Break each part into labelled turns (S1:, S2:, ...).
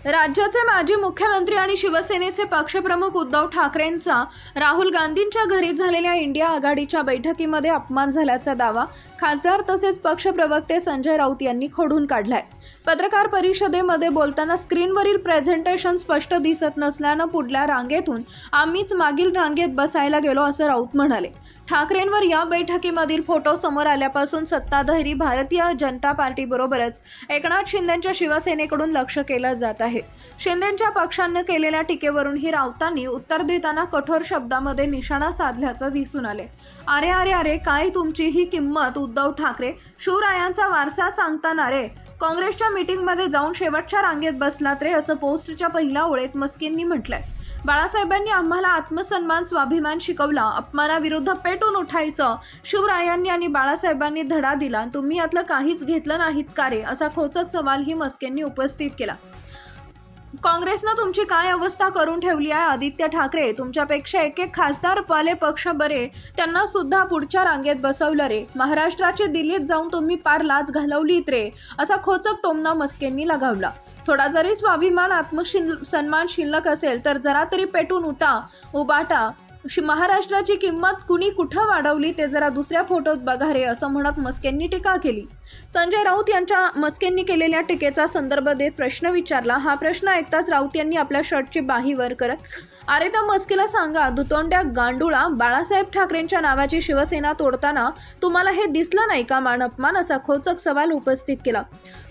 S1: राज्याचे माजी मुख्यमंत्री आणि शिवसेनेचे पक्षप्रमुख उद्धव ठाकरेंचा राहुल गांधींच्या घरी झालेल्या इंडिया आघाडीच्या बैठकीमध्ये अपमान झाल्याचा दावा खासदार तसेच पक्षप्रवक्ते संजय राऊत यांनी खोडून काढलाय। पत्रकार परिषदेमध्ये बोलताना स्क्रीनवरील प्रेझेंटेशन स्पष्ट दिसत नसल्यानं पुढल्या रांगेतून आम्हीच मागील रांगेत बसायला गेलो असं राऊत म्हणाले। ठाकरेंवर या बैठकीमधील फोटो समोर आल्यापासून सत्ताधारी भारतीय जनता पार्टीबरोबरच एकनाथ शिंदेंच्या शिवसेनेकडून लक्ष केलं जात आहे। शिंदेंच्या पक्षानं केलेल्या टीकेवरूनही राऊतांनी उत्तर देताना कठोर शब्दामध्ये निशाणा साधल्याचं दिसून आले। अरे अरे अरे काय तुमची ही किंमत उद्धव ठाकरे, शिवरायांचा वारसा सांगताना रे, काँग्रेसच्या मीटिंगमध्ये जाऊन शेवटच्या रांगेत बसलात रे, असं पोस्टच्या पहिल्या ओळीत मस्कींनी म्हटलंय। बाळासाहेबांनी आम्हाला आत्मसन्मान स्वाभिमान शिकवला, अपमानाविरुद्ध पेटून उठायचं शिवरायांनी आणि बाळासाहेबांनी धडा दिला, तुम्ही यातलं काहीच घेतलं नाहीत का रे, असा खोचक सवालही मस्केंनी उपस्थित केला। काँग्रेसनं तुमची काय अवस्था करून ठेवली आहे आदित्य ठाकरे, तुमच्यापेक्षा एक एक खासदार पाले पक्ष बरे, त्यांना सुद्धा पुढच्या रांगेत बसवलं रे, महाराष्ट्राची दिल्लीत जाऊन तुम्ही पार लाज घालवलीत रे, असा खोचक टोमणा मस्केंनी लगावला। थोडा जरी स्वाभिमान आत्मसन्मान शिल्लक असेल तर जरा तरी पेटून उबाटा, महाराष्ट्राची किंमत कुणी कुठं वाढवली ते जरा दुसऱ्या फोटोत बघा रे, असं म्हणत मस्केंनी टीका केली। संजय राऊत यांच्या मस्केंनी केलेल्या टीकेचा संदर्भ देत प्रश्न विचारला। हा प्रश्न ऐकताच राऊत यांनी आपल्या शर्टची बाही वर करत, अरे त्या मस्केला सांगा, दुतोंड्या गांडुळा, बाळासाहेब ठाकरेंच्या नावाची शिवसेना तोडताना तुम्हाला हे दिसलं नाही का मान अपमान, असा खोचक सवाल उपस्थित केला।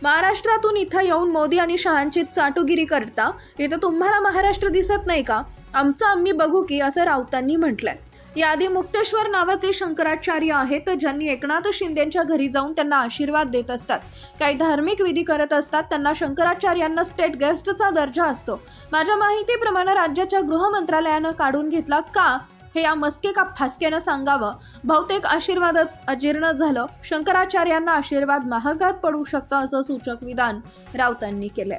S1: महाराष्ट्रातून इथं येऊन मोदी आणि शहांची चाटुगिरी करता, इथं तुम्हाला महाराष्ट्र दिसत नाही का, आमचं आम्ही बघू की, असं राऊतांनी म्हटलंय। याआधी मुक्तेश्वर नावाचे शंकराचार्य आहेत ज्यांनी एकनाथ शिंदेंच्या घरी जाऊन त्यांना आशीर्वाद देत असतात, काही धार्मिक विधी करत असतात, त्यांना शंकराचार्यांना स्टेट गेस्टचा दर्जा असतो। माझ्या माहितीप्रमाणे राज्याच्या गृह मंत्रालयानं काढून घेतला का, हे या मस्के का फासक्यानं सांगावं। बहुतेक आशीर्वादच अजीर्ण झालं, शंकराचार्यांना आशीर्वाद महागात पडू शकतं, असं सूचक विधान राऊतांनी केलंय।